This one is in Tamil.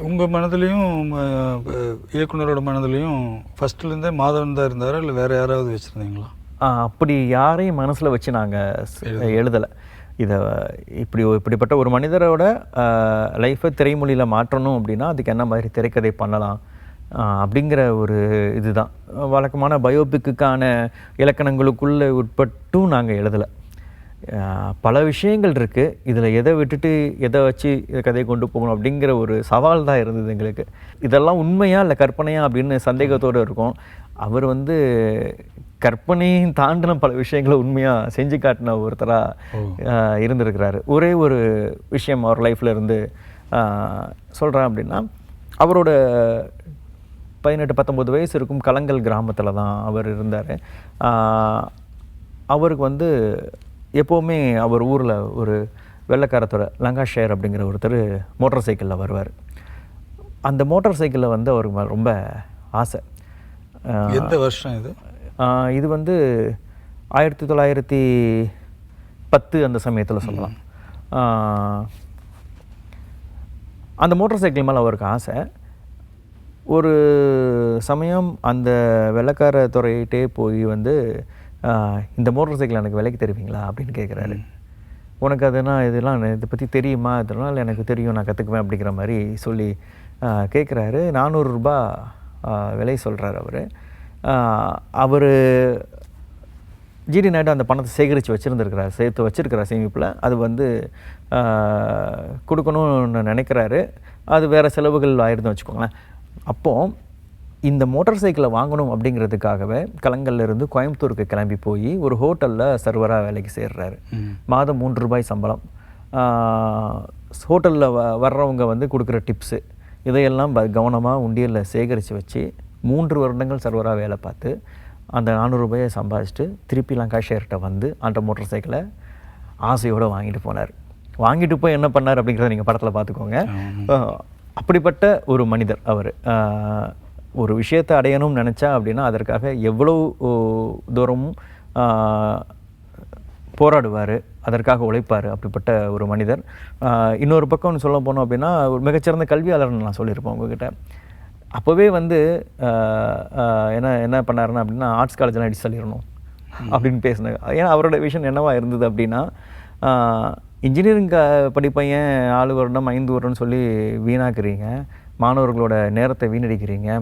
உங்கள் மனதிலையும் இயக்குனரோட மனதிலையும் ஃபஸ்ட்டுலேருந்தே மாதவன் தான் இருந்தாரா இல்லை வேறு யாராவது வச்சுருந்தீங்களா? அப்படி யாரையும் மனசில் வச்சு நாங்கள் எழுதலை. இப்படிப்பட்ட ஒரு மனிதரோட லைஃப்பை திரைமொழியில் மாற்றணும் அப்படின்னா அதுக்கு என்ன மாதிரி திரைக்கதை பண்ணலாம் அப்படிங்கிற ஒரு இதுதான். வழக்கமான பயோபிக்குக்கான இலக்கணங்களுக்குள்ளே உட்பட்டும் நாங்கள் எழுதலை. பல விஷயங்கள் இருக்குது. இதில் எதை விட்டுட்டு எதை வச்சு கதையை கொண்டு போகணும் அப்படிங்கிற ஒரு சவால் தான் இருந்தது எங்களுக்கு. இதெல்லாம் உண்மையா இல்லை கற்பனையா அப்படின்னு சந்தேகத்தோடு இருக்கும். அவர் கற்பனையும் தாண்டின பல விஷயங்களை உண்மையாக செஞ்சு காட்டின ஒருத்தராக இருந்திருக்கிறாரு. ஒரே ஒரு விஷயம் அவர் லைஃப்பில் இருந்து சொல்கிறேன் அப்படின்னா, அவரோட 18-19 வயசு இருக்கும் கலங்கல் கிராமத்தில் தான் அவர் இருந்தார். அவருக்கு எப்போவுமே அவர் ஊரில் ஒரு வெள்ளைக்காரத்துறை லங்காஷயர் அப்படிங்கிற ஒருத்தர் மோட்டார் சைக்கிளில் வருவார். அந்த மோட்டார் சைக்கிளில் அவருக்கு ரொம்ப ஆசை. எந்த வருஷம் இது? இது 1910 அந்த சமயத்தில் சொல்லலாம். அந்த மோட்டார் சைக்கிள் மேலே அவருக்கு ஆசை. ஒரு சமயம் அந்த வெள்ளைக்கார துறையிட்டே போய் இந்த மோட்டார் சைக்கிள் எனக்கு விலைக்கு தருவீங்களா அப்படின்னு கேட்குறாரு. உனக்கு இதெல்லாம் இதை பற்றி தெரியுமா? இதனால் எனக்கு தெரியும், நான் கற்றுக்குவேன் அப்படிங்கிற மாதிரி சொல்லி கேட்குறாரு. 400 ரூபா விலை சொல்கிறார் அவர். ஜிடி நாயுடு அந்த பணத்தை சேகரித்து வச்சுருந்துருக்கிறார், சேர்த்து வச்சுருக்கிறார் சேமிப்பில். அது கொடுக்கணும்னு நினைக்கிறாரு. அது வேறு செலவுகள் ஆயிருந்தும் வச்சுக்கோங்களேன். அப்போது இந்த மோட்டார் சைக்கிளை வாங்கணும் அப்படிங்கிறதுக்காகவே கலங்கல்லேருந்து கோயம்புத்தூருக்கு கிளம்பி போய் ஒரு ஹோட்டலில் சர்வராக வேலைக்கு சேர்றாரு. மாதம் 3 ரூபாய் சம்பளம். ஹோட்டலில் வர்றவங்க கொடுக்குற டிப்ஸு இதையெல்லாம் கவனமாக உண்டியலில் சேகரித்து வச்சு 3 வருடங்கள் சர்வராக வேலை பார்த்து அந்த 400 ரூபாயை சம்பாதிச்சுட்டு திருப்பி லங்காஷயர்கிட்ட அந்த மோட்டார் சைக்கிளை ஆசையோடு வாங்கிட்டு போனார். வாங்கிட்டு போய் என்ன பண்ணார் அப்படிங்கிறத நீங்கள் படத்தில் பார்த்துக்கோங்க. அப்படிப்பட்ட ஒரு மனிதர் அவர். ஒரு விஷயத்தை அடையணும்னு நினச்சா அப்படின்னா அதற்காக எவ்வளோ தூரமும் போராடுவார், அதற்காக உழைப்பார். அப்படிப்பட்ட ஒரு மனிதர். இன்னொரு பக்கம் சொல்ல போனோம் அப்படின்னா ஒரு மிகச்சிறந்த கல்வியாளர்னு நான் சொல்லியிருப்பேன் உங்ககிட்ட. அப்போவே என்ன பண்ணாருன்னா அப்படின்னா ஆர்ட்ஸ் காலேஜெலாம் அடிச்சு சொல்லிடணும் அப்படின்னு பேசினாங்க. ஏன்னா அவரோட விஷன் என்னவா இருந்தது அப்படின்னா, இன்ஜினியரிங் படிப்பையன் 4 வருடம் 5 வருடம்னு சொல்லி வீணாக்குறீங்க, மாணவர்களோட நேரத்தை வீணடிக்கிறீங்க,